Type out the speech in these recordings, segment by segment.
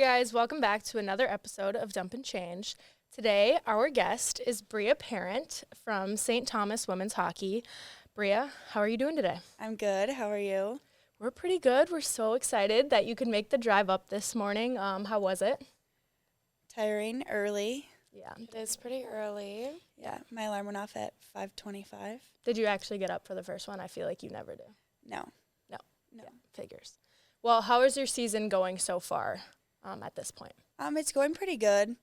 guys, welcome back to another episode of Dump and Change. Today, our guest is Brieja Parent from St. Thomas Women's Hockey. Brieja, how are you doing today? I'm good. How are you? We're pretty good. We're so excited that you could make the drive up this morning. How was it? Tiring, early. Yeah. It is pretty early. Yeah, my alarm went off at 5:25. Did you actually get up for the first one? I feel like you never do. No. Yeah, figures. Well, how is your season going so far at this point? It's going pretty good.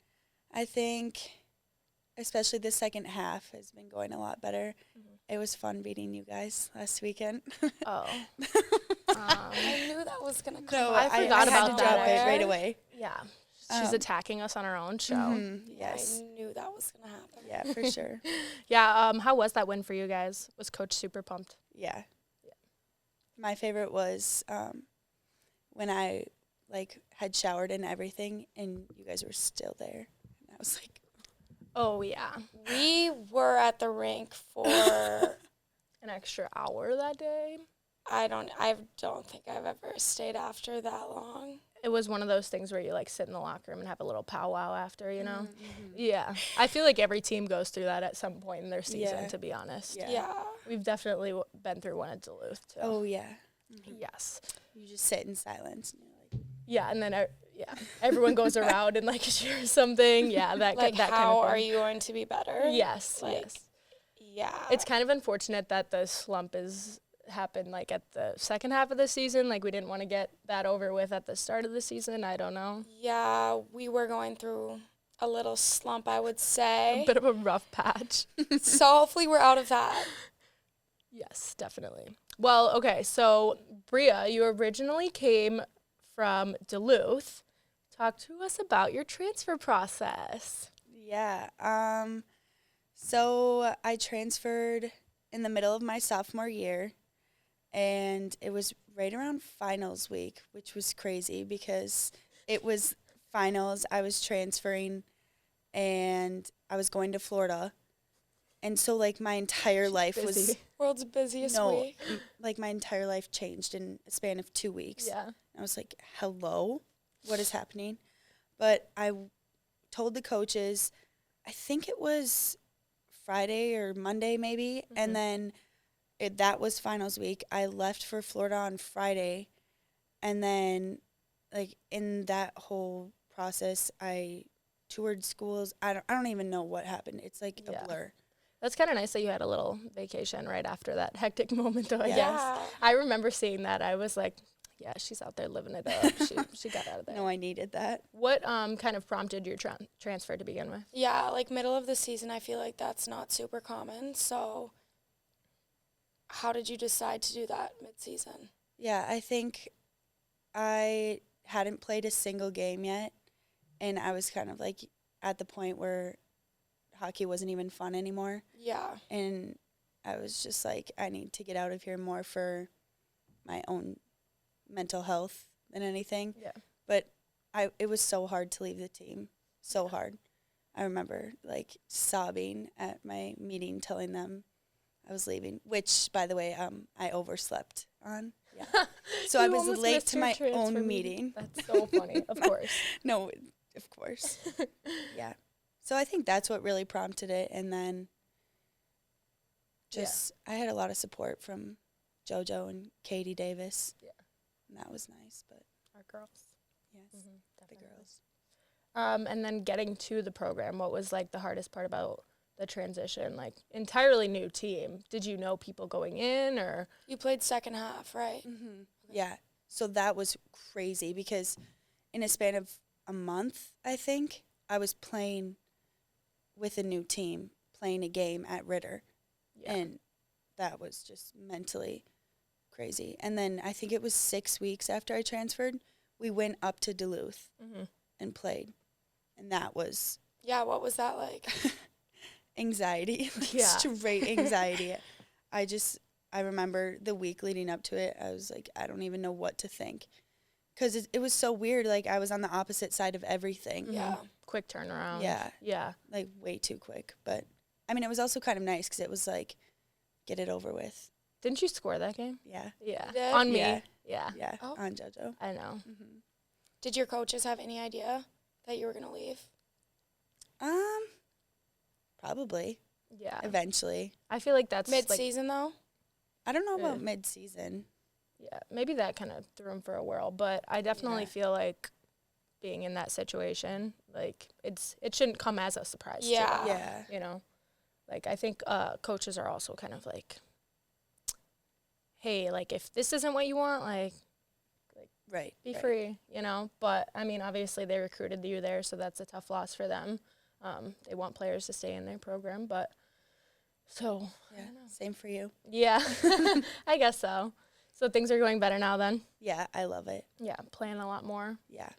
I think especially the second half has been going a lot better. Mm-hmm. It was fun beating you guys last weekend. Oh. I knew that was going to come. No, I forgot I had about to drop that. it right away. Yeah. She's attacking us on our own show. Mm-hmm. Yes. I knew that was going to happen. Yeah, for sure. Yeah, how was that win for you guys? Was Coach super pumped? Yeah. My favorite was when I had showered and everything, and you guys were still there. And I was like, oh yeah, We were at the rink for, an extra hour that day. I don't think I've ever stayed after that long. It was one of those things where you sit in the locker room and have a little powwow after, you know? Mm-hmm. Yeah. I feel like every team goes through that at some point in their season, Yeah. to be honest. Yeah. We've definitely been through one at Duluth, too. Oh, yeah. Mm-hmm. Yes. You just sit in silence. And you're like, Yeah, and then, everyone goes around and, shares something. Yeah, that kind of thing. How are you going to be better? Yes, yes. Yeah. It's kind of unfortunate that the slump happened at the second half of the season. We didn't want to get that over with at the start of the season. I don't know. Yeah, we were going through a little slump, I would say. A bit of a rough patch. So hopefully we're out of that. Yes, definitely. Well, okay, so Brieja, you originally came from Duluth. Talk to us about your transfer process. Yeah. So I transferred in the middle of my sophomore year, and it was right around finals week, which was crazy because it was finals. I was transferring, and I was going to Florida. And so, my entire life busy. was... World's busiest week. my entire life changed in a span of 2 weeks. Yeah. I was like, hello? What is happening? But I told the coaches, I think it was Friday or Monday maybe, and then that was finals week. I left for Florida on Friday, and then, in that whole process, I toured schools. I don't even know what happened. It's a blur. That's kind of nice that you had a little vacation right after that hectic moment, though, I Yeah. guess. I remember seeing that. I was like, yeah, she's out there living it up. She got out of there. No, I needed that. What kind of prompted your transfer to begin with? Yeah, middle of the season, I feel like that's not super common. So how did you decide to do that mid-season? Yeah, I think I hadn't played a single game yet, and I was kind of at the point where hockey wasn't even fun anymore. Yeah. And I was just I need to get out of here more for my own mental health than anything. Yeah. But it was so hard to leave the team. So hard. I remember sobbing at my meeting telling them I was leaving, which by the way, I overslept on. Yeah. So I was late to my own meeting. That's so funny, of course. No, of course. Yeah. So I think that's what really prompted it. And then I had a lot of support from Jojo and Katie Davis. Yeah. And that was nice. But Our girls. yes, the Definitely. girls. And then getting to the program, what was the hardest part about the transition? Entirely new team. Did you know people going in or? You played second half, right? Mm-hmm. Yeah. So that was crazy because in a span of a month, I think, I was playing with a new team, playing a game at Ritter. Yeah. And that was just mentally crazy. And then I think it was 6 weeks after I transferred, we went up to Duluth and played. And that was... Yeah, what was that like? Anxiety. Yeah. Straight anxiety. I remember the week leading up to it, I was I don't even know what to think. Because it was so weird. I was on the opposite side of everything. Yeah. Quick turnaround. Yeah. Yeah. Way too quick. But, I mean, it was also kind of nice because it was get it over with. Didn't you score that game? Yeah. Yeah. You did? On me. Yeah. Yeah. Yeah. Oh. On JoJo. I know. Mm-hmm. Did your coaches have any idea that you were going to leave? Probably. Yeah. Eventually. I feel like that's Mid-season, though? I don't know about mid-season. Yeah, maybe that kind of threw him for a whirl, but I definitely feel like being in that situation, like it shouldn't come as a surprise to them, Yeah. you know? Like I think coaches are also kind of like, hey, like if this isn't what you want, like Right. be free, you know? But I mean, obviously they recruited you there, so that's a tough loss for them. They want players to stay in their program, but so Yeah. Same for you. yeah, I guess so. So things are going better now then? Yeah, I love it. Yeah, playing a lot more. Yeah.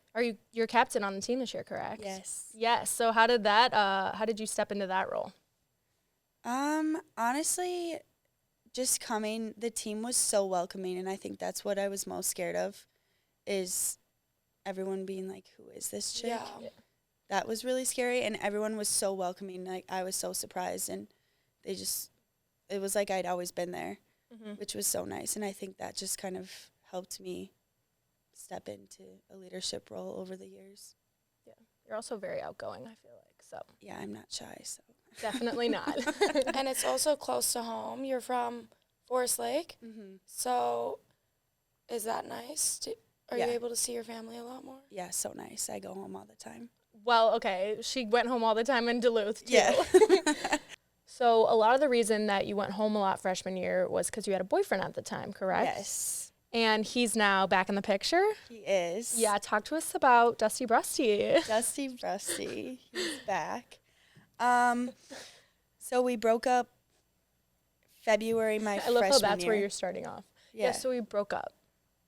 You're captain on the team this year, correct? Yes. Yes. So how did you step into that role? Honestly, just the team was so welcoming, and I think that's what I was most scared of, is everyone being like, who is this chick? Yeah. That was really scary, and everyone was so welcoming. Like, I was so surprised, and it was like I'd always been there, which was so nice, and I think that just kind of helped me step into a leadership role over the years. Yeah. You're also very outgoing, I feel like, so. Yeah, I'm not shy, so. Definitely not. And it's also close to home. You're from Forest Lake, so is that nice? Are you able to see your family a lot more? Yeah, so nice. I go home all the time. Well, okay, she went home all the time in Duluth, too. Yeah. So a lot of the reason that you went home a lot freshman year was because you had a boyfriend at the time, correct? Yes. And he's now back in the picture? He is. Yeah, talk to us about Dusty Brusty. Dusty Brusty. He's back. So we broke up February my freshman year. I love how that's where you're starting off. Yeah, so we broke up.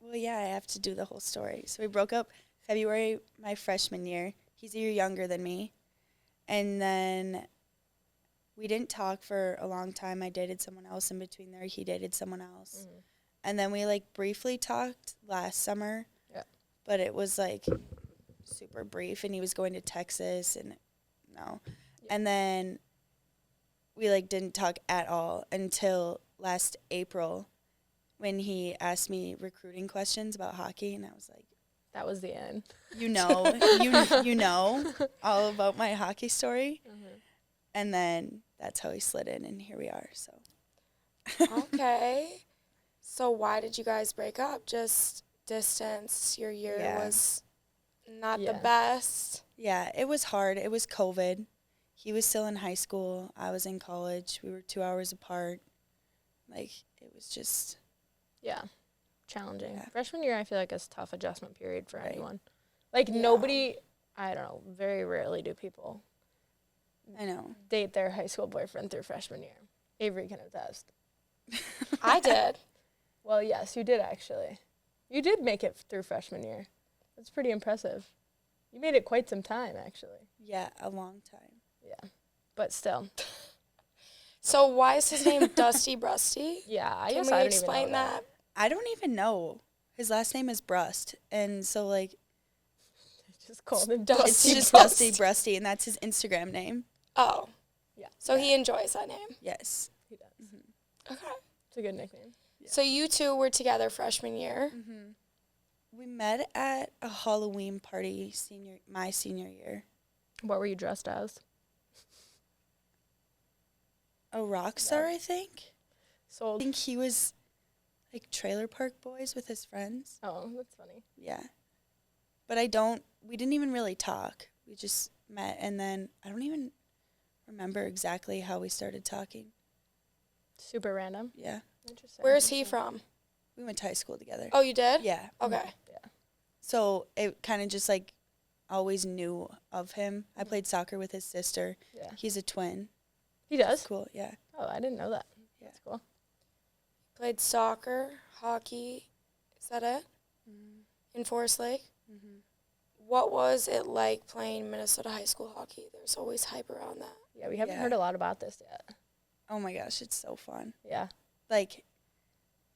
Well, yeah, I have to do the whole story. So we broke up February my freshman year. He's a year younger than me. And then we didn't talk for a long time. I dated someone else in between there. He dated someone else. And then we, like, briefly talked last summer. Yeah. But it was, like, super brief. And he was going to Texas and no. Yeah. And then we, like, didn't talk at all until last April when he asked me recruiting questions about hockey. And I was like, that was the end. You know all about my hockey story. And then that's how he slid in, and here we are. So. Okay. So why did you guys break up? Just distance. Your year was not the best. Yeah, it was hard. It was COVID. He was still in high school. I was in college. We were 2 hours apart. Like, it was just. Yeah, challenging. Yeah. Freshman year, I feel like is a tough adjustment period for anyone. Like, nobody, I don't know, very rarely do people date their high school boyfriend through freshman year. Avery can attest. I did. Well, yes, you did actually. You did make it through freshman year. That's pretty impressive. You made it quite some time, actually. Yeah, a long time. Yeah, but still. So why is his name Dusty Brusty? Yeah, I guess I Can we don't explain even know that? I don't even know. His last name is Brust, and so, like. Just called him Dusty It's just Brust. Dusty Brusty, and that's his Instagram name. Oh. Yeah. So he enjoys that name? Yes. He does. Okay. It's a good nickname. Yeah. So you two were together freshman year. We met at a Halloween party my senior year. What were you dressed as? A rock star, I think. So I think he was like Trailer Park Boys with his friends. Oh, that's funny. Yeah. But we didn't even really talk. We just met, and then I don't even remember exactly how we started talking. Super random. Yeah. Interesting. Where is he from? We went to high school together. Oh, you did? Yeah. Okay. Yeah. So it kind of just like always knew of him. I played soccer with his sister. Yeah. He's a twin. He does? That's cool, yeah. Oh, I didn't know that. Yeah. That's cool. Played soccer, hockey. Is that it? In Forest Lake? What was it like playing Minnesota high school hockey? There's always hype around that. Yeah, we haven't heard a lot about this yet. Oh my gosh, it's so fun. Yeah. Like,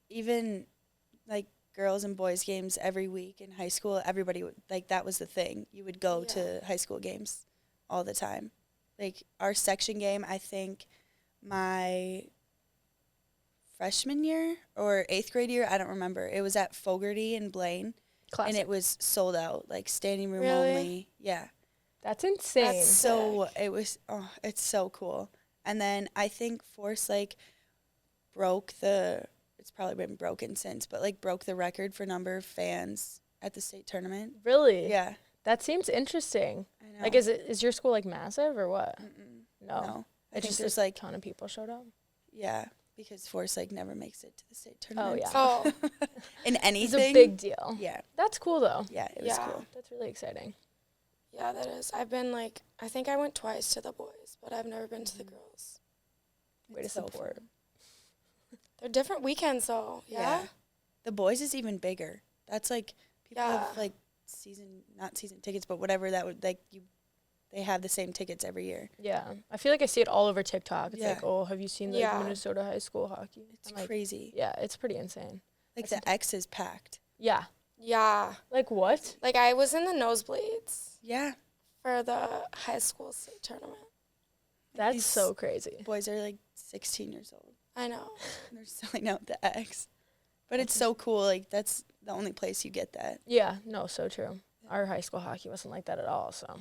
even like girls and boys games every week in high school, everybody would, like, that was the thing. You would go to high school games all the time. Like, our section game, I think my freshman year or 8th grade year, I don't remember. It was at Fogarty and Blaine, and it was sold out, like standing room Really? only. Yeah. That's insane. That's so, it's so cool. And then I think Forest Lake it's probably been broken since, but like broke the record for number of fans at the state tournament. Really? Yeah. That seems interesting. I know. Like, is your school like massive or what? No. I think Just there's a like, ton of people showed up. yeah, because Forest Lake never makes it to the state tournament. Oh, yeah. Oh, In It's anything. a big deal. Yeah. That's cool, though. Yeah, it was Yeah. cool. That's really exciting. yeah, that is. I've been like, I think I went twice to the boys, but I've never been to the girls. Way to It's so support. fun. They're different weekends though. Yeah. The boys is even bigger. That's like people Yeah. have like not season tickets, but whatever that would they have the same tickets every year. Yeah. I feel like I see it all over TikTok. It's Yeah. like, oh, have you seen the Yeah. Minnesota high school hockey? It's I'm like, crazy. yeah, it's pretty insane. Like That's the X is packed. Yeah. Yeah. Like what? Like I was in the nosebleeds Yeah. for the high school state tournament. That's These so crazy. boys are like 16 years old I know. and they're selling out the X. But it's so cool. Like that's the only place you get that. Yeah. No, so true. Our high school hockey wasn't like that at all, so.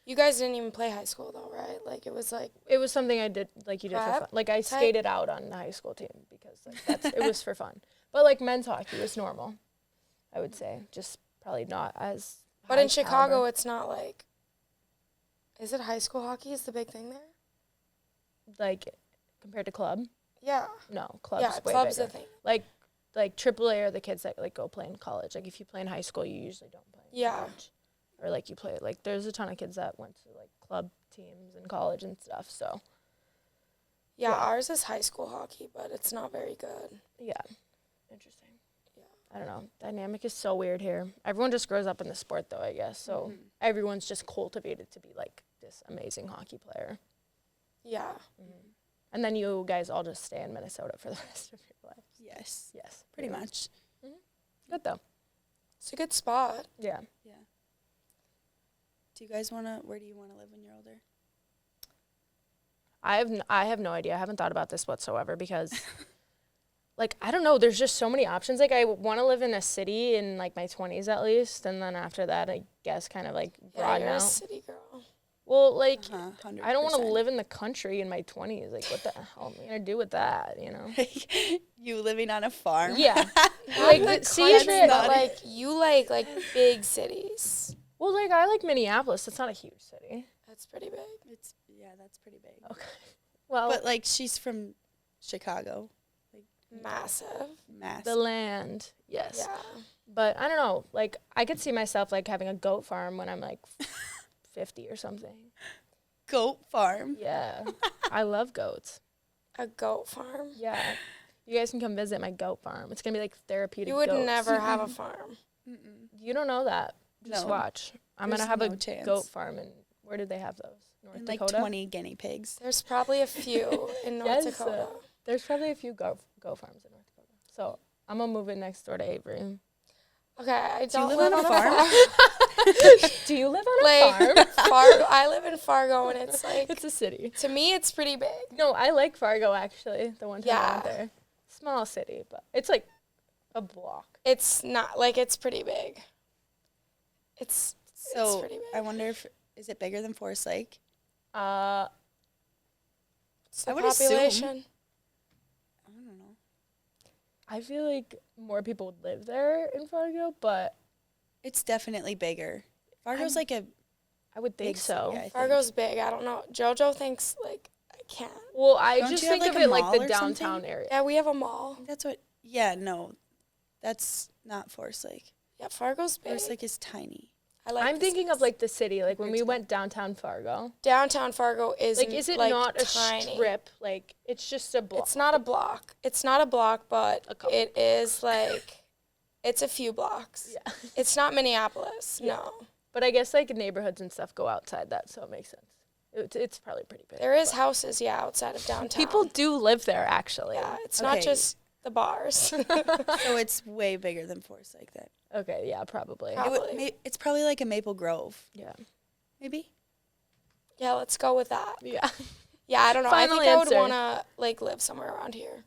You guys didn't even play high school though, right? Like it was like It was something I did, like you did for Prep fun. Like I type? skated out on the high school team because like, it was for fun. But like men's hockey was normal, I would say. Just probably not as but high in Chicago caliber. it's not like is it high school hockey is the big thing there? Like compared to club? Yeah. No, club's yeah, way club's bigger. the thing. Like AAA are the kids that like go play in college. Like if you play in high school, you usually don't play in Yeah. college. Or like you play like there's a ton of kids that went to like club teams in college and stuff. So Yeah, Yeah. ours is high school hockey, but it's not very good. yeah, interesting. Yeah. I don't know. Dynamic is so weird here. Everyone just grows up in the sport though, I guess. So Mhm. everyone's just cultivated to be like this amazing hockey player. Yeah. And then you guys all just stay in Minnesota for the rest of your life. Yes. Yes. Pretty much. Good though. It's a good spot. Yeah. Yeah. Where do you want to live when you're older? I have no idea. I haven't thought about this whatsoever because like I don't know, there's just so many options. Like I want to live in a city in like my 20s at least, and then after that I guess kind of like Yeah, broaden you're a out. city girl. Well, like 100%. I don't want to live in the country in my 20s. Like what the hell am I going to do with that, you know? You living on a farm? Yeah. Like Like the see country, it. but like you like big cities. Well, like I like Minneapolis. It's not a huge city. That's pretty big. That's pretty big. Okay. Well, But like she's from Chicago, Massive. mass. the land, yes. Yeah. But I don't know. Like I could see myself like having a goat farm when I'm like 50 or something. Goat farm. Yeah. I love goats. A goat farm. Yeah. You guys can come visit my goat farm. It's going to be like therapeutic You would goats. never have a farm. You don't know that. Just No. watch. I'm going to There's have no a chance. goat farm. And where did they have those? North And like Dakota? 20 guinea pigs. There's probably a few in North Yes, Dakota. There's probably a few goat farms in North Dakota. So I'm going to move in next door to Avery. Okay, I Do you don't live on a farm? Do you live on a Like farm? Fargo. I live in Fargo, and it's like It's a city. to me, it's pretty big. No, I like Fargo actually. The one time I went Yeah. there. Small city, but it's like a block. It's not like it's pretty big. It's So pretty big. I wonder is it bigger than Forest Lake? It's the I would assume. population. I don't know. I feel like more people would live there in Fargo, but It's definitely bigger. Fargo's I'm- like a I would think big so. city, I think. Fargo's big. I don't know. Jojo thinks like I can't. Well, I Don't just you have, think like, of a it like mall the or downtown something? area. Yeah, we have a mall. That's what. Yeah, no, that's not Forest Lake. Yeah, Fargo's big. Forest Lake is tiny. I like I'm the thinking of size. like the city, like when we Compared to- went downtown Fargo. Downtown Fargo is Like, is it like, not a tiny. strip? Like, it's just a block. It's not a block. It's not a block, but A couple. it is like it's a few blocks. Yeah. It's not Minneapolis. Yeah. No. But I guess like neighborhoods and stuff go outside that, so it makes sense. It's probably pretty big. There is but- houses, yeah, outside of downtown. People do live there actually. Yeah, it's not Okay. just the bars. So it's way bigger than Forest Lake then. Okay, yeah, probably. Probably. It's probably like a Maple Grove, Yeah. maybe. Yeah, let's go with that. Yeah. Yeah, I don't know. Final I think I would answer. want to like live somewhere around here.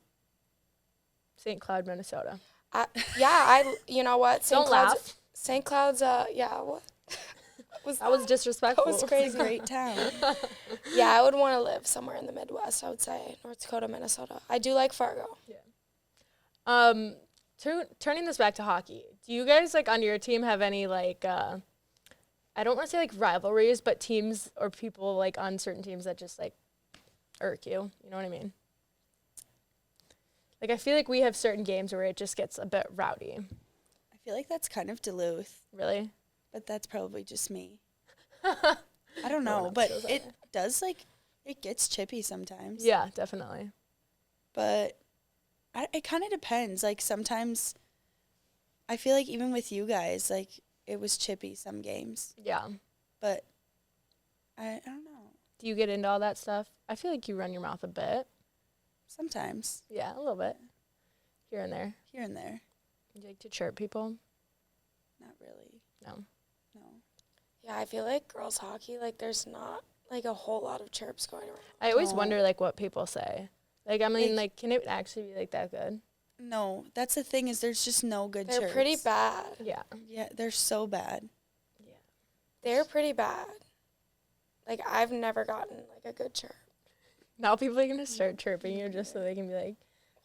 St. Cloud, Minnesota. You know what? Don't laugh. St. Cloud's, what? That was disrespectful. That was crazy. It's a great town. Yeah, I would want to live somewhere in the Midwest, I would say. North Dakota, Minnesota. I do like Fargo. Yeah. Turning this back to hockey, do you guys, like, on your team have any, like, I don't want to say, like, rivalries, but teams or people, like, on certain teams that just, like, irk you? You know what I mean? Like, I feel like we have certain games where it just gets a bit rowdy. I feel like that's kind of Duluth. Really? But that's probably just me. I don't know, but it does, like, it gets chippy sometimes. Yeah, definitely. But it kind of depends. Like, sometimes I feel like even with you guys, like, it was chippy some games. Yeah. But I don't know. Do you get into all that stuff? I feel like you run your mouth a bit. Sometimes. Yeah, a little bit. Here and there. Here and there. You like to chirp people? Not really. No. Yeah, I feel like girls hockey, like, there's not, like, a whole lot of chirps going around. I always wonder, like, what people say. Like, I mean, like, can it actually be, like, that good? No, that's the thing is there's just no good chirps. They're pretty bad. Yeah. Yeah, they're so bad. Yeah. They're pretty bad. Like, I've never gotten, like, a good chirp. Now people are going to start chirping you just so they can be like,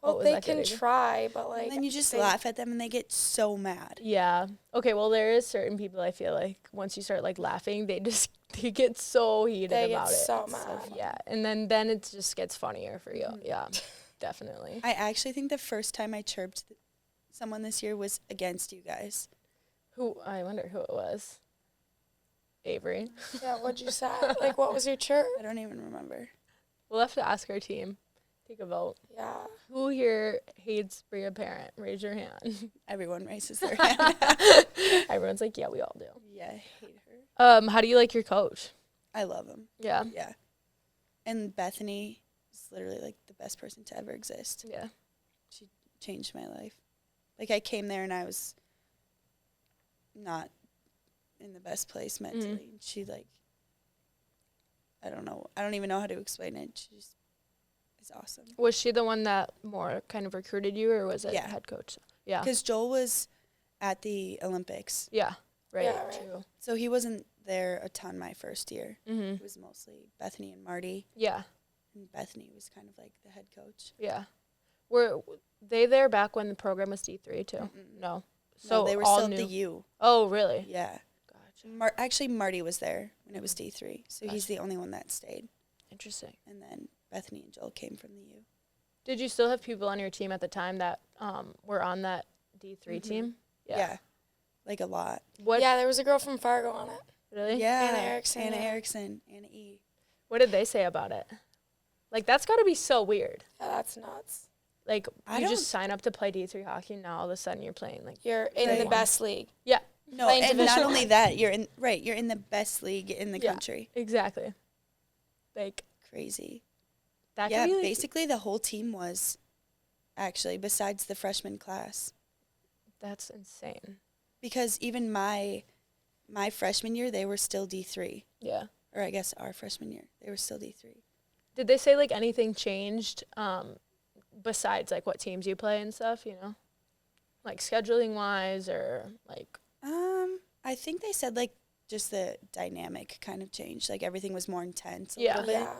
well, they can try, but, like... And then you just laugh at them and they get so mad. Yeah. Okay, well, there is certain people I feel like once you start, like, laughing, they get so heated about it. They get so mad. Yeah, and then it just gets funnier for you. Mm-hmm. Yeah, definitely. I actually think the first time I chirped someone this year was against you guys. I wonder who it was. Avery. Yeah, what'd you say? Like, what was your chirp? I don't even remember. We'll have to ask our team. Take a vote. Yeah. Who here hates Brieja Parent? Raise your hand. Everyone raises their hand. Everyone's like, yeah, we all do. Yeah, I hate her. How do you like your coach? I love him. Yeah. Yeah. And Bethany is literally, like, the best person to ever exist. Yeah. She changed my life. Like, I came there and I was not in the best place mentally. Mm-hmm. She, like, I don't know. I don't even know how to explain it. She just is awesome. Was she the one that more kind of recruited you, or was it head coach? Yeah. Because Joel was at the Olympics. Yeah. Right. Yeah, right. True. So he wasn't there a ton my first year. Mm-hmm. It was mostly Bethany and Marty. Yeah. And Bethany was kind of like the head coach. Yeah. Were they there back when the program was D3 too? Mm-mm. No. So no, they were all still new. at the U. Oh, really? Yeah. Gotcha. Actually, Marty was there when it was D3, so he's the only one that stayed. Interesting. And then Bethany and Joel came from the U. Did you still have people on your team at the time that were on that D3 team? Yeah. Like a lot. What? Yeah, there was a girl from Fargo on it. Really? Yeah. Anna Erickson. Anna E. What did they say about it? Like, that's got to be so weird. Yeah, that's nuts. Like, you just sign up to play D3 hockey, and now all of a sudden you're playing, like... You're in the best league. Yeah. No, and not only that, you're in the best league in the country. Exactly. Like... Crazy. That could be, like, basically the whole team was, actually, besides the freshman class. That's insane. Because even my freshman year, they were still D3. Yeah. Or I guess our freshman year, they were still D3. Did they say, like, anything changed besides, like, what teams you play and stuff, you know? Like, scheduling-wise or, like... I think they said, like, just the dynamic kind of changed. Like, everything was more intense a little bit. Yeah.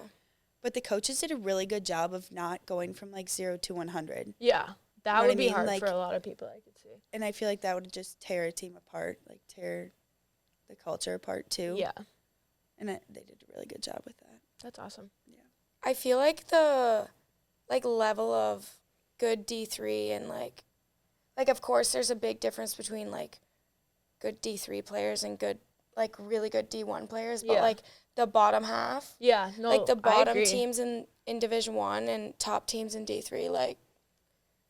But the coaches did a really good job of not going from, like, 0 to 100. Yeah. That would be hard like, for a lot of people, I could see. And I feel like that would just tear a team apart, like, tear the culture apart, too. Yeah. And they did a really good job with that. That's awesome. Yeah. I feel like the, like, level of good D3 and, like, of course, there's a big difference between, like, good D3 players and good, like, really good D1 players. But, like, the bottom half. Yeah, no, like, the bottom teams in Division 1 and top teams in D3, like.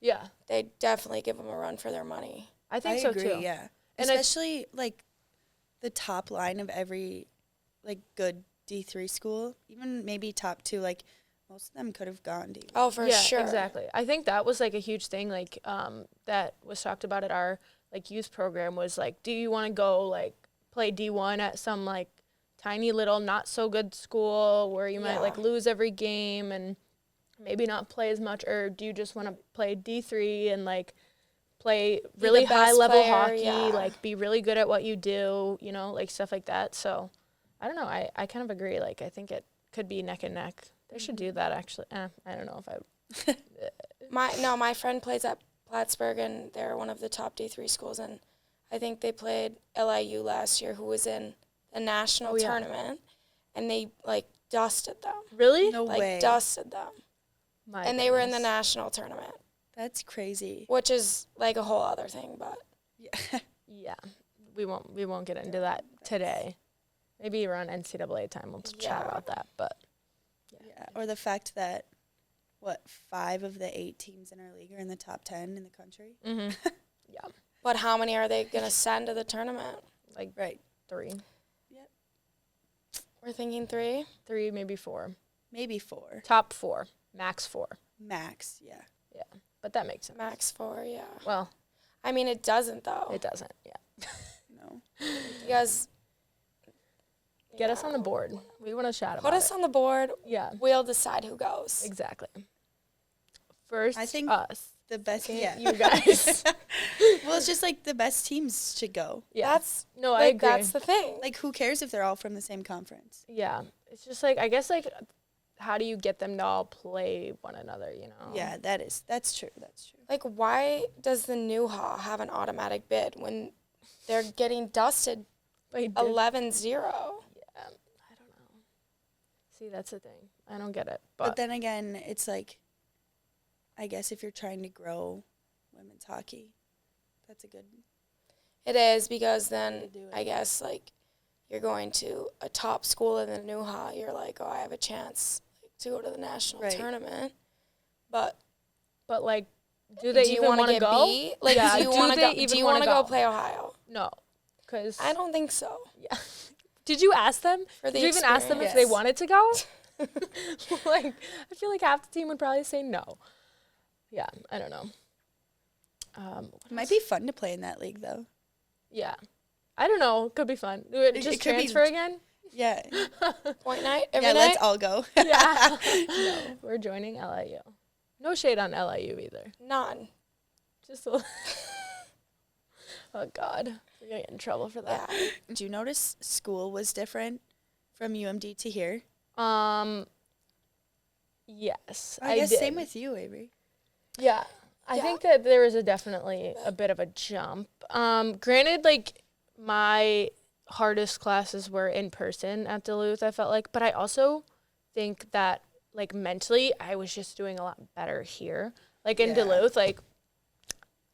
Yeah. They definitely give them a run for their money. I think so, agree, too. Yeah. And especially, like, the top line of every, like, good D3 school, even maybe top 2, like, most of them could have gone D1. Oh, for sure. Exactly. I think that was, like, a huge thing, like, that was talked about at our, like, youth program was, like, do you want to go, like, play D1 at some, like, tiny little not so good school where you might, like, lose every game and maybe not play as much, or do you just want to play D3 and, like, play really high-level hockey, yeah. like, be really good at what you do, you know, like, stuff like that. So, I don't know. I kind of agree. Like, I think it could be neck and neck. They should do that, actually. I don't know if I... My friend plays at Plattsburgh, and they're one of the top D3 schools, and I think they played LIU last year, who was in the national tournament, and they, like, dusted them. Really? No way. Like, dusted them. And they were in the national tournament. That's crazy. Which is, like, a whole other thing, but. Yeah. We won't get into that today. Maybe around NCAA time we'll chat about that, but. Yeah. Or the fact that, 5 of the 8 teams in our league are in the top 10 in the country? Mm-hmm. Yeah. But how many are they going to send to the tournament? Like, 3. Yep. We're thinking 3? 3, maybe 4. Maybe 4. Top 4. Max 4. Max, yeah. Yeah. But that makes sense. Max 4, yeah. Well. I mean, it doesn't, though. It doesn't, yeah. No. You guys. Get us on the board. We want to chat about it. Put us on the board. Yeah. We'll decide who goes. Exactly. First, I think us. The best, you guys. Well, it's just like the best teams should go. Yeah. I agree. That's the thing. Like, who cares if they're all from the same conference? Yeah. It's just like, I guess, like, how do you get them to all play one another, you know? Yeah, that's true. That's true. Like, why does the new Haw have an automatic bid when they're getting dusted 11-0? Yeah. I don't know. See, that's the thing. I don't get it. But then again, it's like, I guess if you're trying to grow women's hockey, that's a good. It is, because then I guess, like, you're going to a top school in the new Haw, you're like, oh, I have a chance to go to the national tournament. But like, do they even want to go? Like, yeah, do you want to go play Ohio? No, because I don't think so. Yeah. Did you ask them? Did you even ask them if they wanted to go? Like, I feel like half the team would probably say no. Yeah, I don't know. It might be fun to play in that league, though. Yeah. I don't know. Could be fun. Just transfer again? Yeah. Point night? Every night? Let's all go. Yeah. No, we're joining LIU. No shade on LIU either. None. Just a Oh, God. We're going to get in trouble for that. Yeah. Did you notice school was different from UMD to here? Yes, I guess did. same with you, Avery. Yeah. I think that there was definitely a bit of a jump. Granted, like, my hardest classes were in person at Duluth, I felt like. But I also think that, like, mentally, I was just doing a lot better here. Like, in Duluth, like,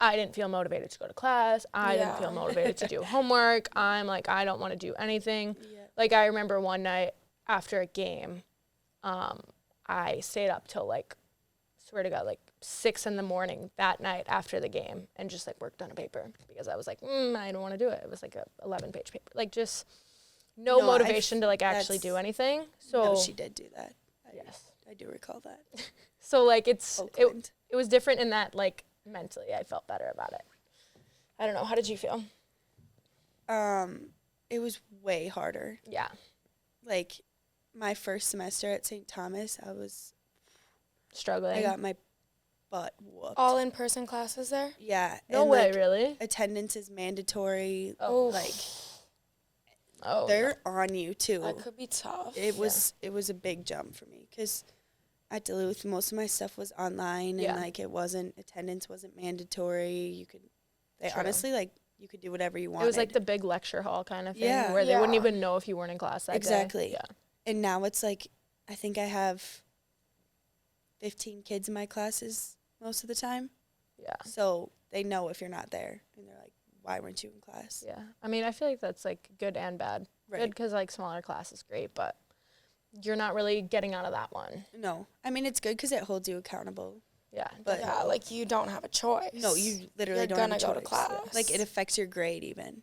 I didn't feel motivated to go to class. I didn't feel motivated to do homework. I'm like, I don't want to do anything. Yeah. Like, I remember one night after a game, I stayed up till, like, swear to God, like 6 a.m. that night after the game and just, like, worked on a paper because I was like, I don't want to do it. It was like a 11-page paper. Like, just no motivation to, like, actually do anything. So no, she did do that. Yes. I do recall that. So, like, it was different in that, like, mentally I felt better about it. I don't know. How did you feel? It was way harder. Yeah. Like, my first semester at St. Thomas, I was struggling. I got my butt whooped. All in-person classes there? Yeah. No way, like, really? Attendance is mandatory. Oh. Like, they're on you, too. That could be tough. It was a big jump for me because at Duluth, most of my stuff was online and, like, attendance wasn't mandatory. Honestly, like, you could do whatever you wanted. It was like the big lecture hall kind of thing where they wouldn't even know if you weren't in class that day. Exactly. Yeah. And now it's like, I think I have 15 kids in my classes most of the time. Yeah. So they know if you're not there. And they're like, why weren't you in class? Yeah. I mean, I feel like that's, like, good and bad. Right. Good because, like, smaller class is great, but you're not really getting out of that one. No. I mean, it's good because it holds you accountable. Yeah. But like, you don't have a choice. No, you literally don't have a choice. You're gonna go to class. Yeah. Like, it affects your grade even.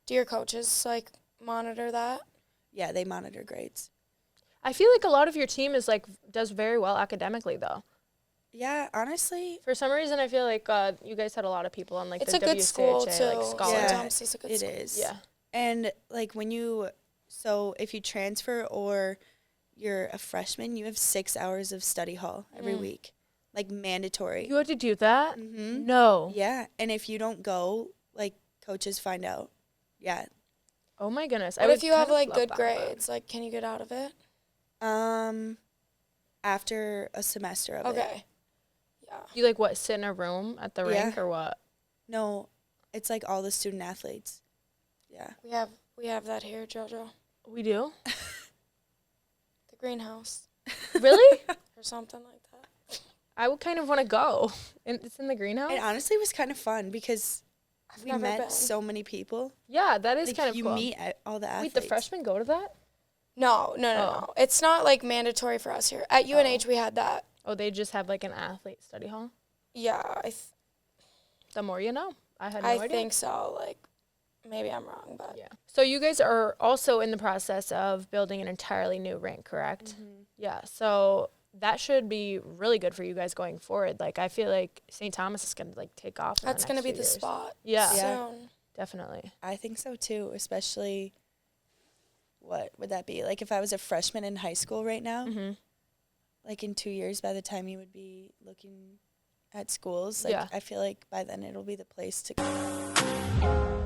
Do your coaches, like, monitor that? Yeah, they monitor grades. I feel like a lot of your team is, like, does very well academically, though. Yeah, honestly. For some reason, I feel like you guys had a lot of people on, like, it's the WCHA, good school, too. like, Yeah, scholars. It is. Yeah. And, like, if you transfer or you're a freshman, you have 6 hours of study hall every week. like mandatory. You had to do that? Mm-hmm. No. Yeah, and if you don't go, like coaches find out. Yeah. Oh my goodness. What if you have like good grades? Like, can you get out of it? After a semester of it. Okay. Yeah. You like what? Sit in a room at the rink or what? No, it's like all the student athletes. Yeah. We have that here, Jojo. We do? The greenhouse. Really? Or something like that. I would kind of want to go. It's in the greenhouse? It honestly was kind of fun because I've we never met been. so many people. Yeah, that is Like, kind of you cool. meet all the athletes. Wait, the freshmen go to that? No. It's not like mandatory for us here. At UNH, we had that. Oh, they just have like an athlete study hall? Yeah, The more you know. I had no idea. I think so. Like, maybe I'm wrong, but Yeah. So you guys are also in the process of building an entirely new rink, correct? Mm-hmm. Yeah. So that should be really good for you guys going forward. Like, I feel like St. Thomas is going to like take off. that's going to be the years. spot. Yeah. Soon. Definitely. I think so too, especially what would that be? Like if I was a freshman in high school right now, like in 2 years, by the time you would be looking at schools, like I feel like by then it'll be the place to go.